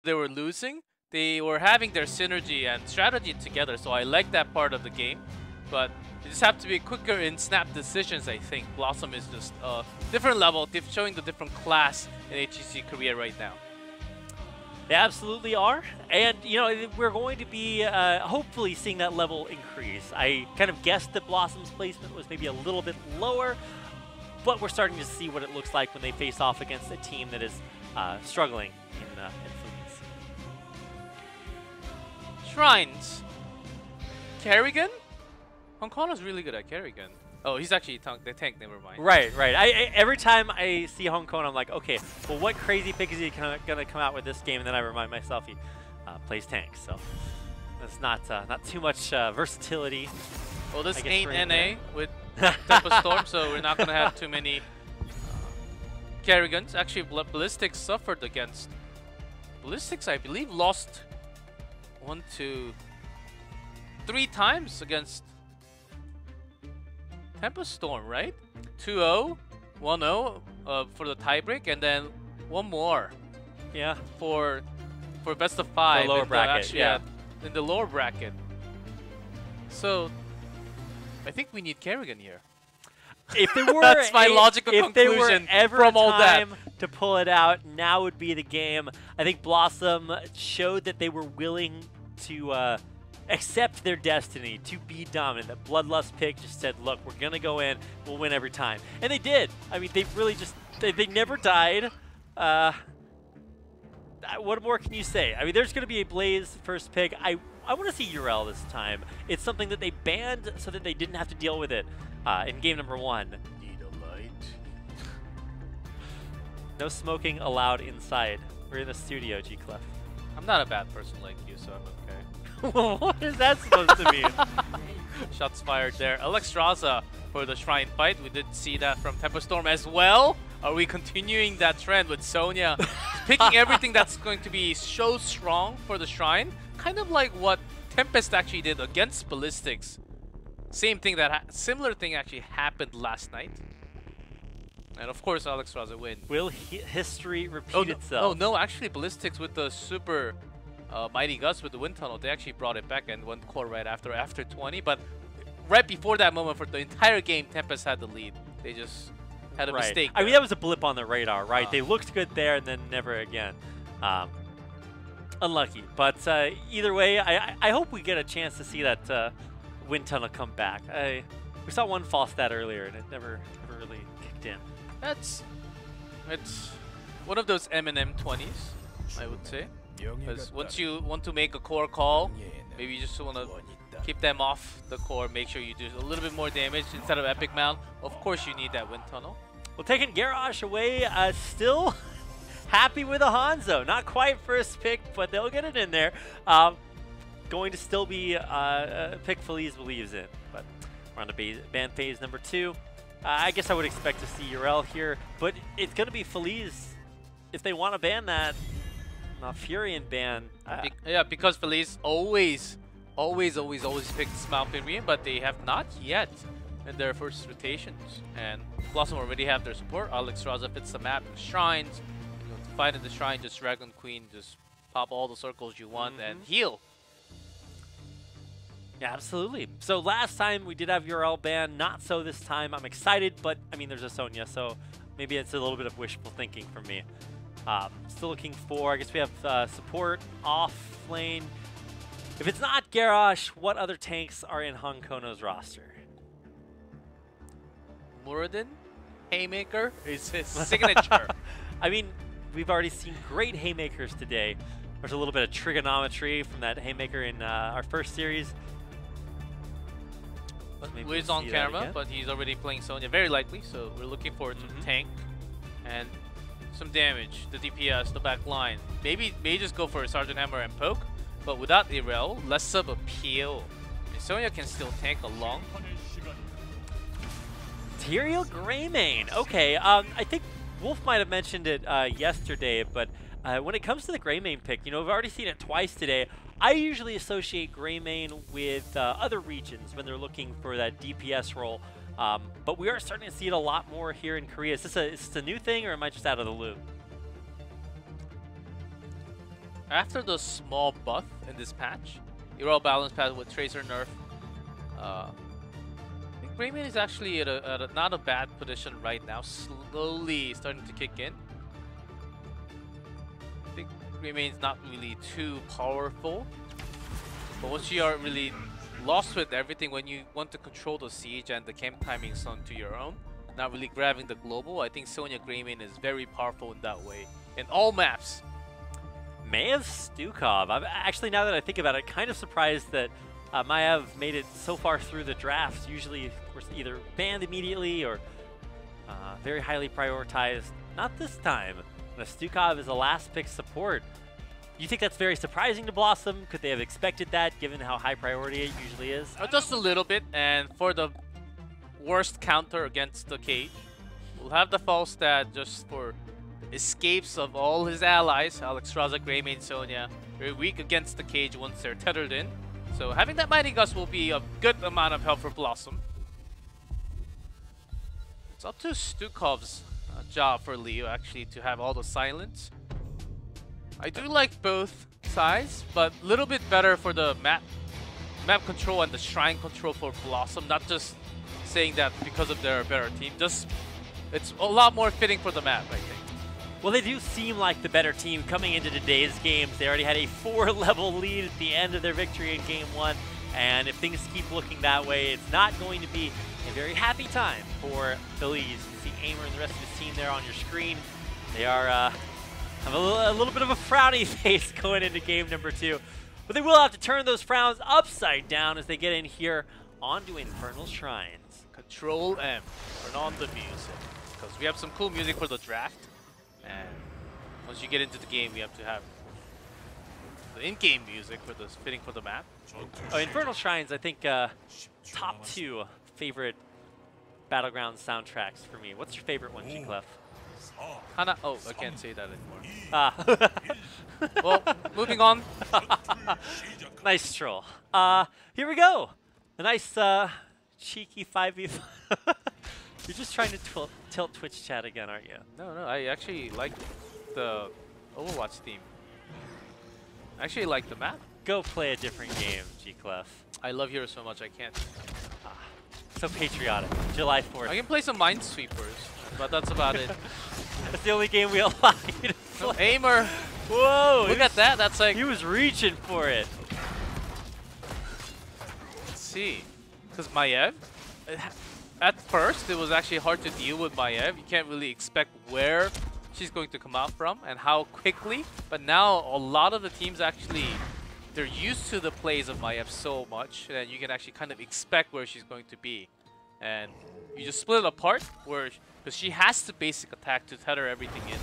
they were losing, they were having their synergy and strategy together. So I like that part of the game. But you just have to be quicker in snap decisions, I think. BlossoM is just a different level, showing the different class in HGC Korea right now. They absolutely are. And, you know, we're going to be hopefully seeing that level increase. I kind of guessed that BlossoM's placement was maybe a little bit lower, but we're starting to see what it looks like when they face off against a team that is struggling in Feliz. Shrines. Kerrigan? Hongkono's really good at Kerrigan. Oh, he's actually the tank, never mind. Right, right. Every time I see Hong Kong, I'm like, okay, well, what crazy pick is he going to come out with this game? And then I remind myself he plays tank, so that's not too much versatility. Well, this ain't NA with Tempo Storm, so we're not going to have too many Kerrigans. Actually, Ballistics suffered against... Ballistics, I believe, lost 1, 2, 3 times against Tempo Storm, right? 2-0, 1-0 for the tiebreak, and then one more. Yeah. For best of 5. The lower bracket, actually, yeah. In the lower bracket. So, I think we need Kerrigan here. If there were That's my logical conclusion if there were ever from all that. time to pull it out, now would be the game. I think BlossoM showed that they were willing to accept their destiny, to be dominant. That Bloodlust pick just said, look, we're going to go in, we'll win every time. And they did. I mean, they really just, they never died. What more can you say? I mean, there's going to be a Blaze first pick. I want to see Urel this time. It's something that they banned so that they didn't have to deal with it in game number 1. Need a light. No smoking allowed inside. We're in the studio, G-Clef. I'm not a bad person like you, so I'm okay. What is that supposed to mean? Shots fired there. Alexstrasza for the Shrine fight. We did see that from Tempo Storm as well. Are we continuing that trend with Sonya picking everything that's going to be so strong for the Shrine? Kind of like what Tempest actually did against Ballistics. Same thing similar thing actually happened last night. And of course, Alexstrasza win. Will history repeat itself? Oh no, actually Ballistics with the super Mighty Gust with the Wind Tunnel, they actually brought it back and went core right after 20. But right before that moment, for the entire game, Tempest had the lead. They just had a mistake there. I mean, that was a blip on the radar, right? They looked good there and then never again. Unlucky. But either way, I hope we get a chance to see that Wind Tunnel come back. We saw one false stat earlier and it never really kicked in. It's one of those M&M 20s, I would say. Because once you want to make a core call, maybe you just want to keep them off the core, make sure you do a little bit more damage instead of Epic Mount. Of course you need that Wind Tunnel. Well, taking Garrosh away, still happy with a Hanzo. Not quite first pick, but they'll get it in there. Going to still be a pick Feliz believes in. But we're on to ban phase number 2. I guess I would expect to see Urel here, but it's going to be Feliz if they want to ban that. Malfurion ban. Yeah, because Feliz always picked Malfurion, but they have not yet in their first rotations. And BlossoM already have their support. Alexstrasza fits the map in Shrines. You want to fight in the Shrine, just Dragon Queen, just pop all the circles you want and heal. Yeah, absolutely. So last time we did have Urel ban, not so this time. I'm excited, but I mean, there's a Sonya, so maybe it's a little bit of wishful thinking for me. Still looking for, I guess we have support, off lane. If it's not Garrosh, what other tanks are in Hong Kono's roster? Muradin, Haymaker is his signature. I mean, we've already seen great Haymakers today. There's a little bit of trigonometry from that Haymaker in our first series. He's on camera, but he's already playing Sonya, very likely, so we're looking forward to tank and some damage, the DPS, the back line. Maybe just go for a Sergeant Hammer and poke, but without Irel, less of appeal. And Sonya can still tank along. Tyrael Greymane. Okay, I think Wolf might have mentioned it yesterday, but when it comes to the Greymane pick, you know, we've already seen it twice today. I usually associate Greymane with other regions when they're looking for that DPS role. But we are starting to see it a lot more here in Korea. Is this a new thing, or am I just out of the loop? after the small buff in this patch, Euro balance patch with Tracer nerf, I think Greymane is actually at not a bad position right now, slowly starting to kick in. I think Greymane's not really too powerful, but once you are really lost with everything, when you want to control the siege and the camp timings onto your own, not really grabbing the global, I think Sonya Greymane is very powerful in that way, in all maps. Maev Stukov. I'm actually, now that I think about it, kind of surprised that Maev made it so far through the draft. Usually, of course, either banned immediately or very highly prioritized. Not this time. Stukov is a last pick support. You think that's very surprising to BlossoM? Could they have expected that, given how high priority it usually is? Just a little bit, and for the worst counter against the cage, we'll have the false stat just for escapes of all his allies. Alexstrasza, Greymane, Sonya, very weak against the cage once they're tethered in. So having that Mighty Gust will be a good amount of help for BlossoM. It's up to Stukov's job for Leo actually to have all the silence. I do like both sides, but a little bit better for the map control and the shrine control for BlossoM. Not just saying that because of their better team, just it's a lot more fitting for the map, I think. Well, they do seem like the better team coming into today's games. They already had a 4-level lead at the end of their victory in Game 1, and if things keep looking that way, it's not going to be a very happy time for Feliz. You see Aimer and the rest of his team there on your screen. They are have a little bit of a frowny face going into game number 2, but they will have to turn those frowns upside down as they get in here onto Infernal Shrines. Control M, turn on the music, because we have some cool music for the draft. And once you get into the game, we have to have the in-game music for the fitting for the map. Oh, Infernal Shrines, I think top 2 favorite Battleground soundtracks for me. What's your favorite one, G-Clef? Hana. Oh, I can't say that anymore. Well, moving on. Nice troll. Here we go. A nice cheeky 5v5. You're just trying to tilt Twitch chat again, aren't you? No, I actually like the Overwatch theme. I actually like the map. Go play a different game, G-Clef. I love Hero so much I can't. So patriotic. July 4th. I can play some Minesweepers, but that's about it. That's the only game we allow you to play. No, Aimer! Whoa! Look at that, that's like... He was reaching for it. Let's see. Because Maev... At first, it was actually hard to deal with Maev. You can't really expect where she's going to come out from and how quickly. But now, a lot of the teams actually, they're used to the plays of Maev so much that you can actually kind of expect where she's going to be. And you just split it apart, because she has to basic attack to tether everything in.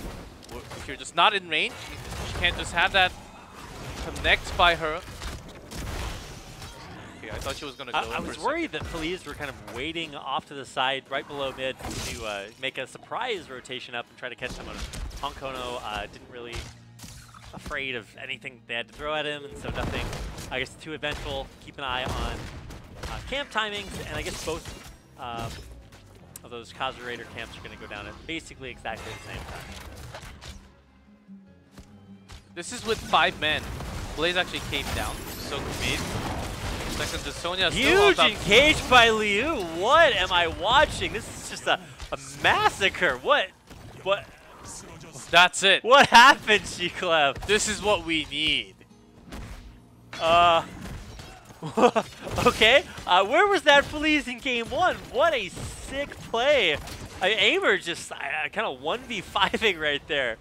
If you're just not in range, she can't just have that connect by her. I thought she was going to go. I was worried that Feliz were kind of waiting off to the side, right below mid, to make a surprise rotation up and try to catch someone. Honkono didn't really afraid of anything they had to throw at him, and so nothing. I guess too eventful. Keep an eye on camp timings, and I guess both of those Kazu Raider camps are going to go down at basically exactly the same time. This is with 5 men. Blaze actually came down, so mid. Second to Sonya. Huge engage by Liu. What am I watching? This is just a massacre. What? That's it. What happened, G-Clef? This is what we need. Okay. Where was that Feliz in game 1? What a sick play. Aimer just kind of 1v5ing right there.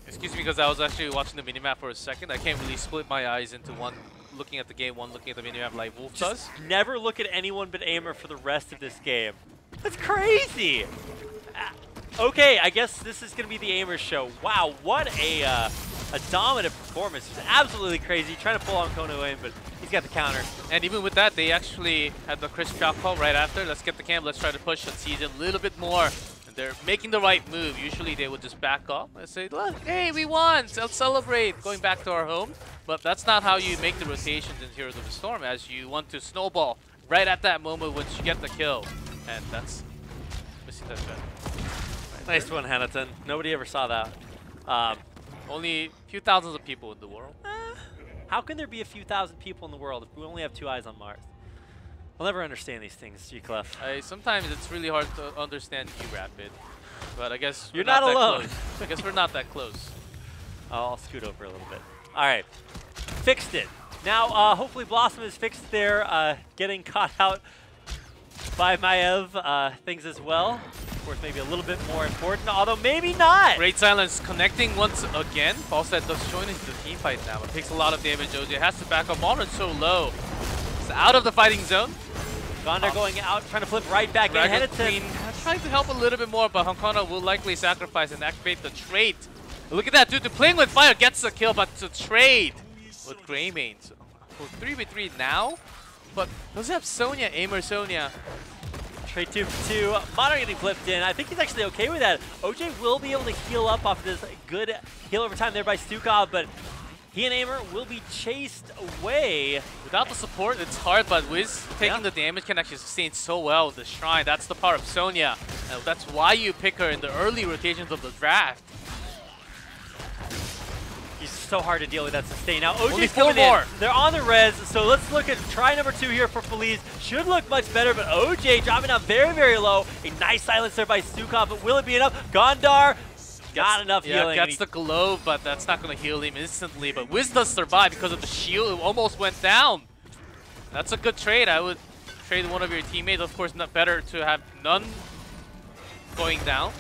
Excuse me, because I was actually watching the minimap for a second. I can't really split my eyes into one looking at the game, one looking at the minimap like Wolf does. Never look at anyone but Aimer for the rest of this game. That's crazy. Okay, I guess this is going to be the Aimer show. Wow, what a dominant performance. It's absolutely crazy. Trying to pull on Kono in, but he's got the counter. And even with that, they actually had the crisp shot call right after. Let's get the camp. Let's try to push and siege a little bit more. And they're making the right move. Usually they would just back off and say, look, hey, we won. Let's celebrate going back to our home. But that's not how you make the rotations in Heroes of the Storm, as you want to snowball right at that moment once you get the kill. And that's missing that shot. Nice one, Hanaton. Nobody ever saw that. Only a few thousands of people in the world. How can there be a few thousand people in the world if we only have 2 eyes on Mars? I'll never understand these things, G-Clef. Sometimes it's really hard to understand you, Rapid. But I guess you're not alone. I guess we're not that close. I'll scoot over a little bit. All right, fixed it. Now, hopefully BlossoM is fixed there, getting caught out by Maiev things as well. Of course, maybe a little bit more important, although maybe not. Great Silence connecting once again. Falstad does join into the team fight now, but takes a lot of damage. OJ has to back up. Modern's so low. It's out of the fighting zone. Gondar going out, trying to flip right back in. Queen trying to help a little bit more, but Hankana will likely sacrifice and activate the trade. Look at that, dude. Playing with fire gets the kill, but to trade with Greymane. So, for 3v3 now, but does he have Sonya, Aimer Sonya? Trade 2 for 2. Modern getting flipped in. I think he's actually okay with that. OJ will be able to heal up off this good heal over time there by Stukov, but he and Aimer will be chased away. Without the support, it's hard, but Wiz taking the damage can actually sustain so well with the Shrine. That's the power of Sonya. And that's why you pick her in the early rotations of the draft. He's so hard to deal with that sustain. Now OJ's only 4 coming more. In. They're on the res, so let's look at try number 2 here for Feliz. Should look much better, but OJ dropping down very, very low. A nice silence there by Stukov, but will it be enough? Gondar, not enough healing. Yeah, gets the glove, but that's not going to heal him instantly. But Wiz does survive because of the shield. It almost went down. That's a good trade. I would trade one of your teammates. Of course, not better to have none going down.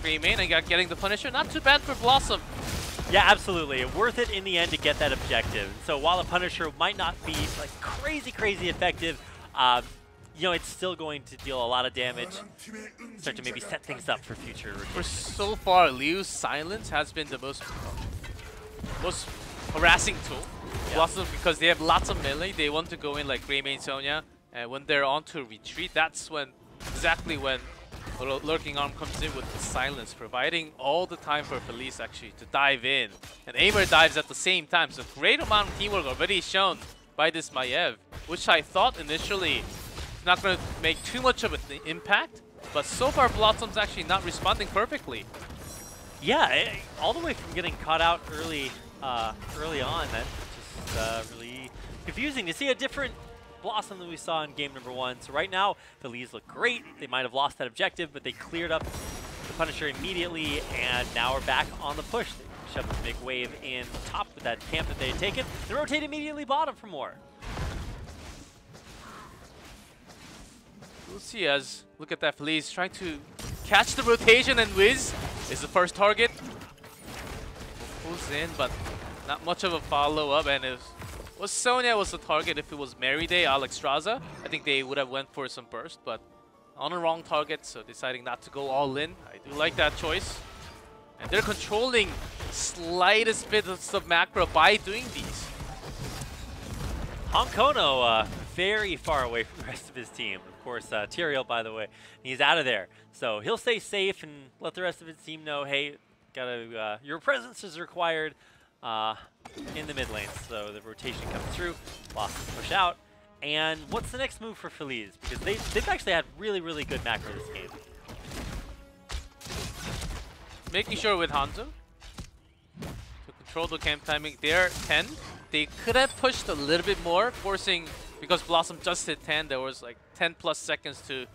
Greymane and getting the Punisher. Not too bad for BlossoM. Yeah, absolutely. Worth it in the end to get that objective. So while a Punisher might not be like crazy effective, you know, it's still going to deal a lot of damage. Start to maybe set things up for future rotations. For so far, Liu's silence has been the most harassing tool. Yeah. BlossoM, because they have lots of melee, they want to go in like Greymane, Sonya, and when they're on to retreat, that's when exactly when Lurking Arm comes in with the silence, providing all the time for Feliz actually to dive in. And Aimer dives at the same time, so great amount of teamwork already shown by this Maiev, which I thought initially not going to make too much of an impact, but so far BlossoM's actually not responding perfectly. Yeah, all the way from getting caught out early on, that's just really confusing to see a different BlossoM than we saw in game number 1. So right now, Feliz look great. They might have lost that objective, but they cleared up the Punisher immediately, and now we're back on the push. They shoved a big wave in top with that camp that they had taken. They rotate immediately bottom for more. We'll see as, look at that, Feliz trying to catch the rotation, and Wiz is the first target. Pulls in, but not much of a follow-up, and it was Sonya was the target. If it was Merryday, Alexstrasza, I think they would have went for some burst, but on a wrong target, so deciding not to go all in. I do like that choice. And they're controlling slightest bits of macro by doing these. Honkono very far away from the rest of his team. Of course, Tyrael, by the way, he's out of there. So he'll stay safe and let the rest of his team know, hey, your presence is required in the mid lane. So the rotation comes through, BlossoM push out. And what's the next move for Feliz? Because they've actually had really good macro this game. Making sure with Hanzo to control the camp timing. They're 10. They could have pushed a little bit more, forcing, because BlossoM just hit 10, there was like 10 plus seconds to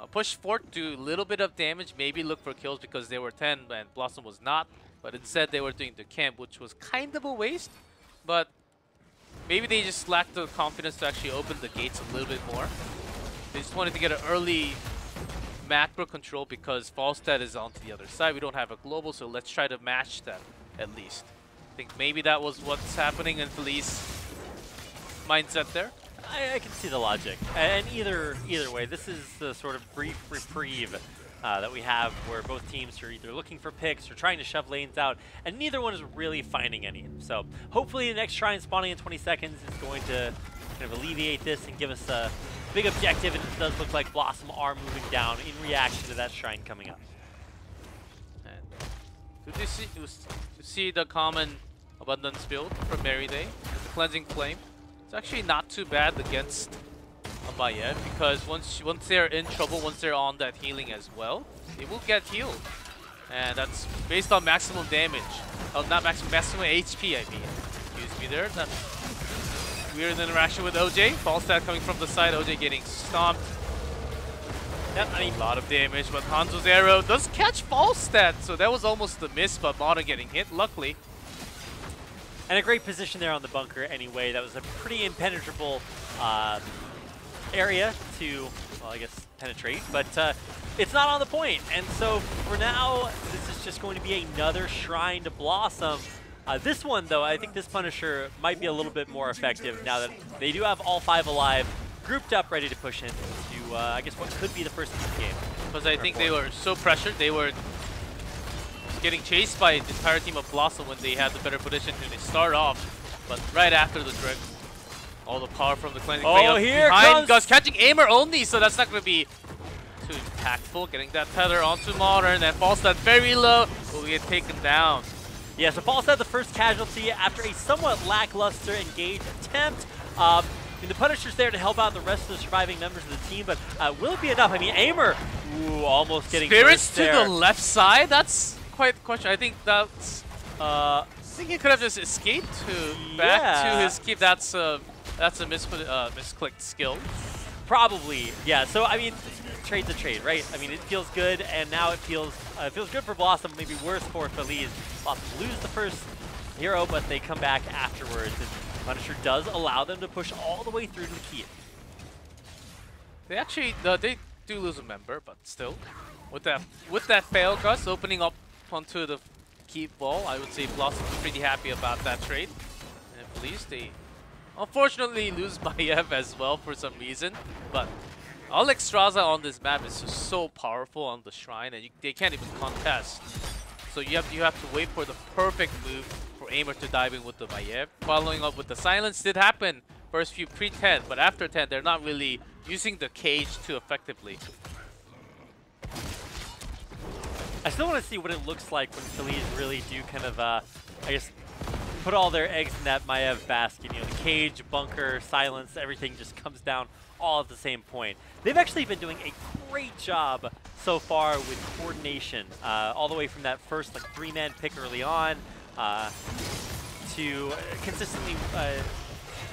push forward, do a little bit of damage, maybe look for kills because they were 10 and BlossoM was not. But instead they were doing the camp, which was kind of a waste. But maybe they just lacked the confidence to actually open the gates a little bit more. They just wanted to get an early macro control because Falstad is on to the other side. We don't have a global, so let's try to match that at least. I think maybe that was what's happening in Feliz mindset there. I can see the logic. And either way, this is the sort of brief reprieve that we have where both teams are either looking for picks or trying to shove lanes out, and neither one is really finding any. So hopefully the next shrine spawning in 20 seconds is going to kind of alleviate this and give us a big objective, and it does look like BlossoM are moving down in reaction to that shrine coming up. And to see the common abundance build from Merryday, the Cleansing Flame, it's actually not too bad against Maiev, because once they're in trouble, once they're on that healing as well, they will get healed. And that's based on maximum damage. Oh, not maximum HP, I mean. Excuse me there. That weird interaction with OJ. False stat coming from the side. OJ getting stomped. Yep, I mean, A lot of damage, but Hanzo's arrow does catch false stat, so that was almost the miss, but Modern getting hit, luckily. and a great position there on the bunker anyway. That was a pretty impenetrable area to, well, I guess, penetrate, but it's not on the point. And so for now, this is just going to be another shrine to BlossoM. This one, though, I think this Punisher might be a little bit more effective now that they do have all 5 alive, grouped up, ready to push into, I guess, what could be the first game. Because I think they were so pressured, they were getting chased by the entire team of BlossoM when they had the better position to start off. But right after the drip, all the power from the cleansing here behind comes Gus, catching Aimer only, so that's not going to be too impactful. Getting that tether onto Modern, and falls that very low, will get taken down. Yeah, so False had the first casualty after a somewhat lackluster engage attempt. I mean, the Punisher's there to help out the rest of the surviving members of the team, but will it be enough? I mean, Aimer, ooh, almost getting Spirits to there. the left side, that's quite the question. I think that's, I think he could have just escaped back to his keep. That's a misclicked skill. Probably, yeah. So I mean, trade's a trade, right? I mean, it feels good, and now it feels good for BlossoM. Maybe worse for Feliz. BlossoM lose the first hero, but they come back afterwards, and Punisher does allow them to push all the way through to the keep. They actually they do lose a member, but still, with that fail, Gus opening up onto the keep wall, I would say BlossoM is pretty happy about that trade. And Feliz, they unfortunately lose Maiev as well for some reason, but Alexstrasza on this map is just so powerful on the shrine, and they can't even contest. So you have to wait for the perfect move for Aimer to dive in with the Maiev. Following up with the silence did happen first few pre-10, but after 10 they're not really using the cage too effectively. I still want to see what it looks like when Feliz really do kind of, I guess, put all their eggs in that Maiev basket. You know, the cage, bunker, silence, everything just comes down all at the same point. They've actually been doing a great job so far with coordination, all the way from that first like 3-man pick early on to consistently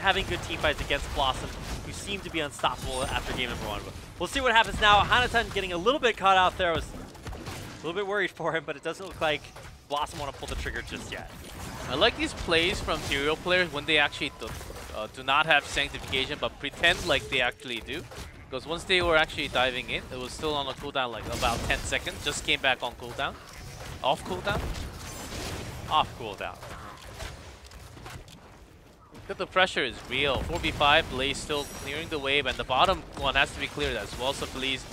having good team fights against BlossoM, who seem to be unstoppable after game number 1. But we'll see what happens now. Hanatan getting a little bit caught out there. I was a little bit worried for him, but it doesn't look like BlossoM want to pull the trigger just yet. I like these plays from Serial players when they actually do not have Sanctification, but pretend like they actually do. Because once they were actually diving in, it was still on a cooldown like about 10 seconds. Just came back on cooldown. Off cooldown? Off cooldown. But the pressure is real. 4v5, Blaze still clearing the wave, and the bottom one has to be cleared as well. So Feliz,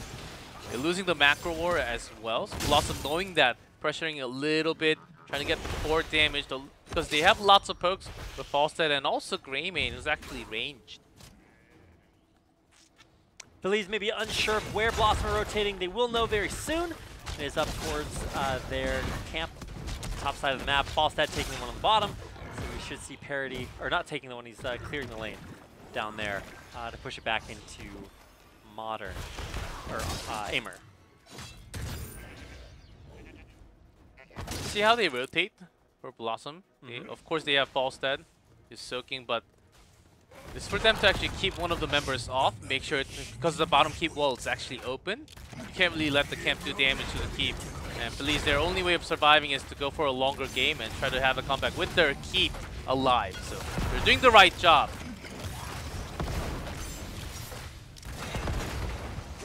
they're losing the macro war as well. So BlossoM knowing that, pressuring a little bit, trying to get the core damage, because they have lots of pokes with Falstad, and also Greymane is actually ranged. Feliz may be unsure of where BlossoM are rotating. They will know very soon. It is up towards their camp, top side of the map. Falstad taking one on the bottom. So we should see parity, or not taking the one, he's clearing the lane down there to push it back into Modern, or Aimer. See how they rotate for BlossoM? Of course they have Falstad, is soaking, but it's for them to actually keep one of the members off, make sure, because the bottom keep wall is actually open. You can't really let the camp do damage to the keep. And Feliz, their only way of surviving is to go for a longer game and try to have a comeback with their keep alive. So they're doing the right job.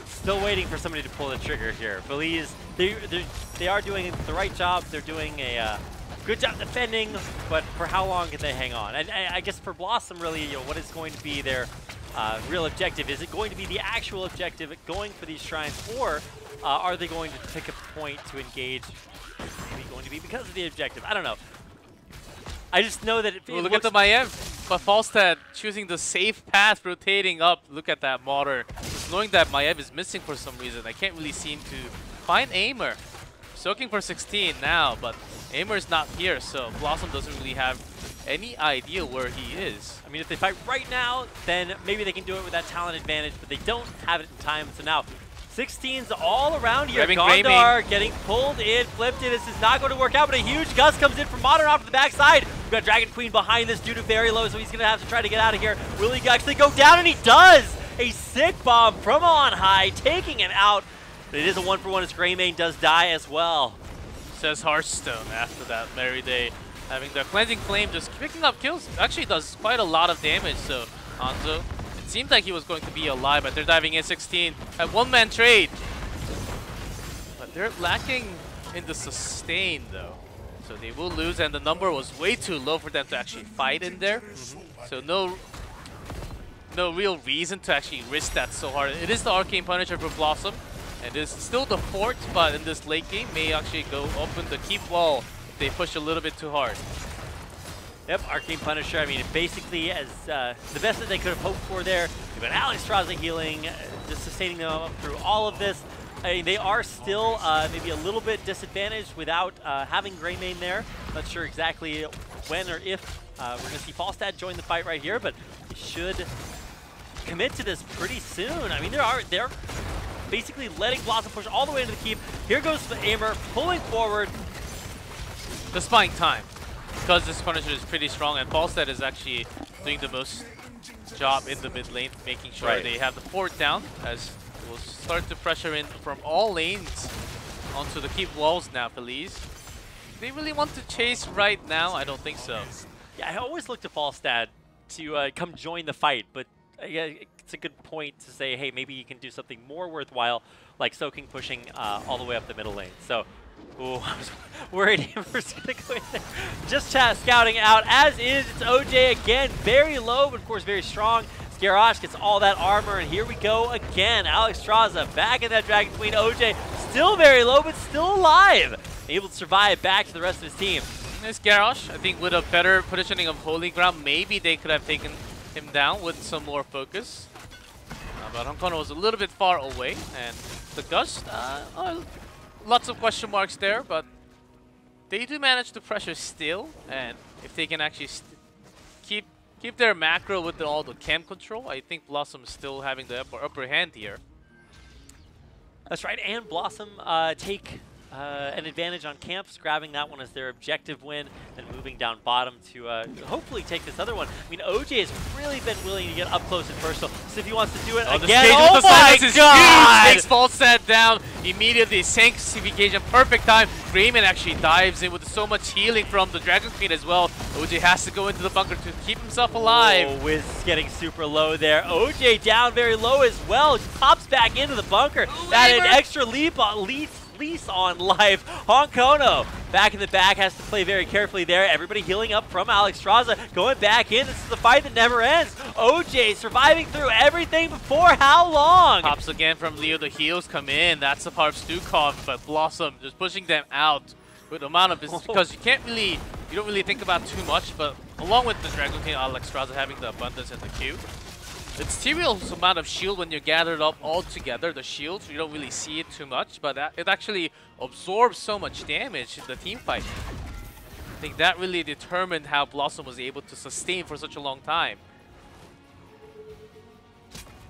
Still waiting for somebody to pull the trigger here. Feliz, they are doing the right job. They're doing a good job defending, but for how long can they hang on? And I guess for BlossoM, really, you know, what is going to be their real objective? Is it going to be the actual objective at going for these shrines, or are they going to pick a point to engage? Maybe going to be because of the objective. I don't know. I just know that it Look at the Maiev, but Falstad choosing the safe path, rotating up. Look at that Modern. Just knowing that Maiev is missing for some reason, I can't really seem to find Aimer. Soaking for 16 now, but Aimer is not here, so BlossoM doesn't really have any idea where he is. I mean, if they fight right now, then maybe they can do it with that talent advantage, but they don't have it in time. So now 16s all around here. Grabbing Gondar getting pulled in, flipped in. This is not going to work out, but a huge gust comes in from Modern off to the backside. We've got Dragon Queen behind this due to very low, so he's going to have to try to get out of here. Will he actually go down? And he does! A sick bomb from on high, taking him out. But it is a 1-for-1 as Greymane does die as well. Says Hearthstone after that Merry Day. Having the Cleansing Flame just picking up kills actually does quite a lot of damage, so Hanzo. It seemed like he was going to be alive, but they're diving in 16 at one-man trade. But they're lacking in the sustain though. So they will lose, and the number was way too low for them to actually fight in there. So no real reason to actually risk that so hard. It is the Arcane Punisher for BlossoM, and it's still the fort, but in this late game may actually go open the keep wall if they push a little bit too hard. Yep, Arcane Punisher, I mean, basically as the best that they could have hoped for there. You've got Alexstrasza healing, just sustaining them up through all of this. I mean, they are still maybe a little bit disadvantaged without having Greymane there. Not sure exactly when or if we're going to see Falstad join the fight right here, but they should commit to this pretty soon. I mean, they're basically letting BlossoM push all the way into the keep. Here goes the Aimer, pulling forward. Just buying time, because this Punisher is pretty strong, and Falstad is actually doing the most job in the mid lane, making sure they have the fort down, as we'll start to pressure in from all lanes onto the keep walls now, Feliz. Do they really want to chase right now? I don't think so. Yeah, I always look to Falstad to come join the fight, but yeah, it's a good point to say, hey, maybe you can do something more worthwhile, like soaking, pushing all the way up the middle lane. So, ooh, I was worried Amber's going to go in there. Just scouting out, as is, it's OJ again, very low, but of course very strong. Garrosh gets all that armor, and here we go again. Alexstrasza back in that Dragon Queen. OJ still very low, but still alive. Able to survive back to the rest of his team. This Garrosh, I think with a better positioning of Holy Ground, maybe they could have taken him down with some more focus. But Honkono was a little bit far away, and the Gust, lots of question marks there, but they do manage to pressure still, and if they can actually keep their macro with all the cam control, I think BlossoM is still having the upper hand here. That's right, and BlossoM take an advantage on camps, grabbing that one as their objective win, and moving down bottom to hopefully take this other one. I mean, OJ has really been willing to get up close and personal. So if he wants to do it again, oh my god! Takes Falstad down immediately, sinks CV Cage in perfect time. Greymane actually dives in with so much healing from the Dragon Queen as well. OJ has to go into the bunker to keep himself alive. Oh, Wiz getting super low there. OJ down very low as well. Pops back into the bunker. That an extra lease on life. Honkono back in the back, has to play very carefully there. Everybody healing up from Alexstrasza, going back in. This is the fight that never ends. OJ surviving through everything before how long? Pops again from Leo. The heals come in. That's the part of Stukov, but BlossoM just pushing them out with the amount of business, because you don't really think about too much, but along with the Dragon King, Alexstrasza having the abundance in the queue. It's Tyrael's amount of shield when you're gathered up all together, the shields, you don't really see it too much, but it actually absorbs so much damage in the team fight. I think that really determined how BlossoM was able to sustain for such a long time.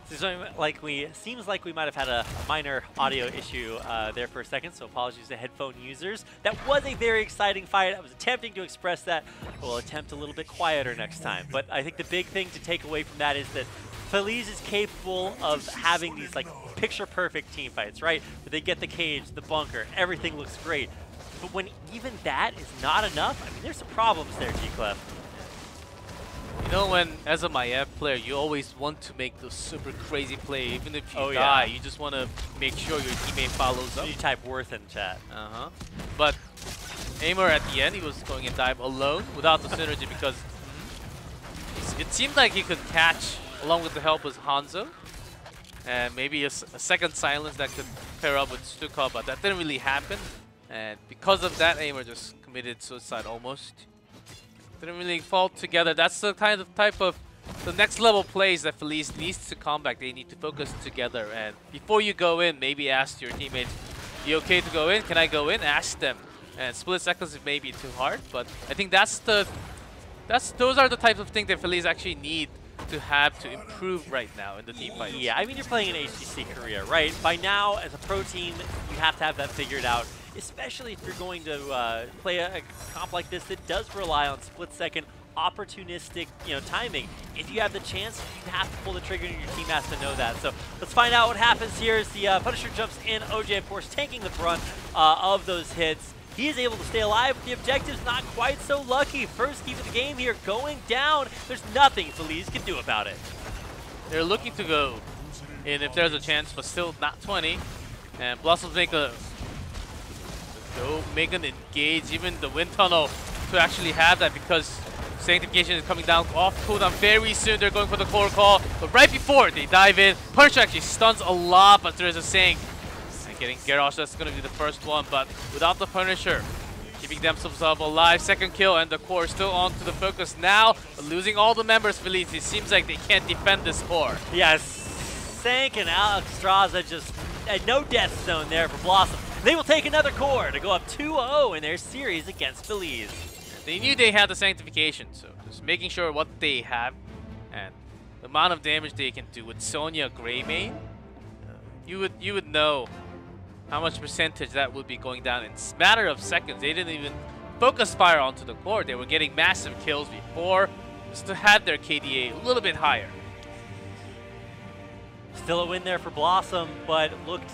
Seems like we might have had a minor audio issue there for a second, so apologies to headphone users. That was a very exciting fight. I was attempting to express that. We'll attempt a little bit quieter next time. But I think the big thing to take away from that is that Feliz is capable of having these like picture-perfect team fights, right? Where they get the cage, the bunker, everything looks great. But when even that is not enough, I mean, there's some problems there, G-Clef. You know, when as a Maiev player, you always want to make the super crazy play, even if you die, you just want to make sure your teammate follows up. You type worth in chat. But Aimer at the end, he was going and dive alone without the synergy, because it seemed like he could catch along with the help with Hanzo, and maybe a second silence that could pair up with Stukov, but that didn't really happen. And because of that, Aimer just committed suicide almost. Didn't really fall together. That's the kind of type of the next level plays that Feliz needs to combat. They need to focus together, and before you go in, maybe ask your teammates, you okay to go in? Can I go in? Ask them. And split seconds may be too hard, but I think those are the types of things that Feliz actually need to have to improve right now in the team fights. Yeah, I mean, you're playing in HGC Korea, right? By now, as a pro team, you have to have that figured out, especially if you're going to play a comp like this that does rely on split-second opportunistic, timing. If you have the chance, you have to pull the trigger, and your team has to know that. So let's find out what happens here as the Punisher jumps in. OJ, of course, taking the brunt of those hits. He is able to stay alive, but the objective's not quite so lucky. First keep of the game here going down. There's nothing Feliz can do about it. They're looking to go in if there's a chance, but still not 20. And BlossoM make an engage, even the wind tunnel, to actually have that, because Sanctification is coming down off cooldown very soon. They're going for the core call, but right before they dive in, Punisher actually stuns a lot, but there's a Sank. Getting Garrosh, that's going to be the first one, but without the Punisher, keeping themselves up alive. Second kill, and the core still on to the focus now. Losing all the members, Feliz. It seems like they can't defend this core. Yes, Sank and Alexstrasza just no death zone there for BlossoM. They will take another core to go up 2-0 in their series against Feliz. They knew they had the Sanctification, so just making sure what they have and the amount of damage they can do with Sonya Greymane. You would know how much percentage that would be going down in a matter of seconds. They didn't even focus fire onto the core. They were getting massive kills before, just to have their KDA a little bit higher. Still a win there for BlossoM, but looked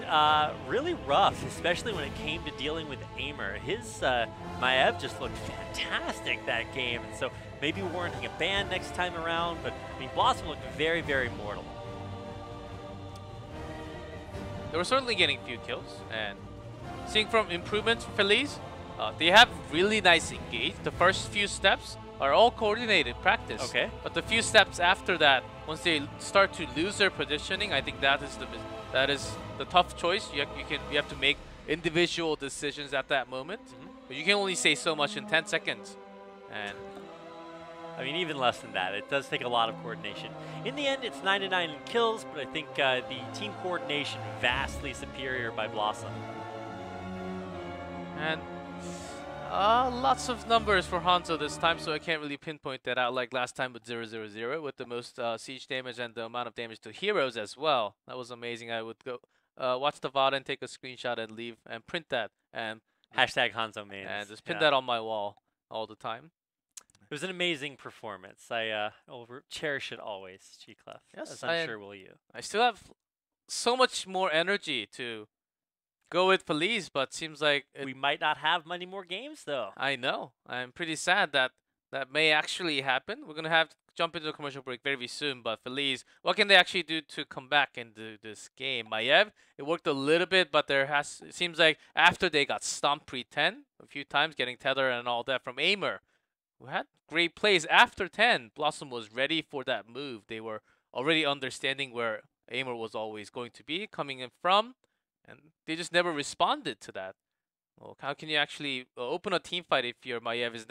really rough, especially when it came to dealing with Aimer. His Maev just looked fantastic that game, and so maybe warranting a ban next time around, but I mean, BlossoM looked very, very mortal. They were certainly getting a few kills, and seeing from improvements for Feliz, they have really nice engage. The first few steps are all coordinated practice. Okay. But the few steps after that, once they start to lose their positioning, I think that is the tough choice. You have to make individual decisions at that moment. But you can only say so much in 10 seconds. And I mean, even less than that. It does take a lot of coordination. In the end, it's 9-9 in kills, but I think the team coordination vastly superior by BlossoM. And lots of numbers for Hanzo this time, so I can't really pinpoint that out like last time with 0-0-0 with the most siege damage and the amount of damage to heroes as well. That was amazing. I would go watch the VOD and take a screenshot and leave and print that and Hashtag Hanzo mains. And just pin that on my wall all the time. It was an amazing performance. I will cherish it always, G-Clef. Yes, as I'm sure will you. I still have so much more energy to go with Feliz, but seems like we might not have many more games, though. I know. I'm pretty sad that that may actually happen. We're gonna have to jump into a commercial break very soon. But Feliz, what can they actually do to come back into this game? Maev, it worked a little bit, but it seems like after they got stomped pre-10 a few times, getting tether and all that from Aimer, who had great plays after 10. BlossoM was ready for that move. They were already understanding where Aimer was always going to be coming in from, and they just never responded to that. Well, how can you actually open a team fight if your Maev is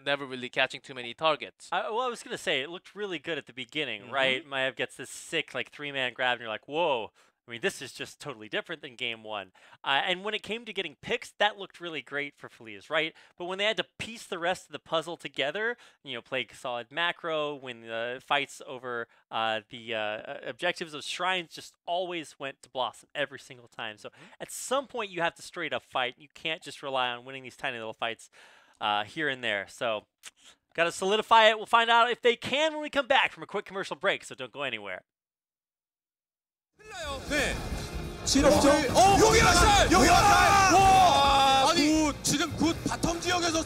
never really catching too many targets? I was going to say, it looked really good at the beginning, right? Maev gets this sick, like, 3-man grab, and you're like, whoa. I mean, this is just totally different than game one. And when it came to getting picks, that looked really great for Feliz, right? But when they had to piece the rest of the puzzle together, you know, play solid macro, win the fights over the objectives, those shrines just always went to BlossoM every single time. So at some point, you have to straight up fight. You can't just rely on winning these tiny little fights here and there. So got to solidify it. We'll find out if they can when we come back from a quick commercial break, so don't go anywhere. 네. 지렸죠? 용이라살! 용이라살! 와! 아니 지금 굿 바텀 지역에서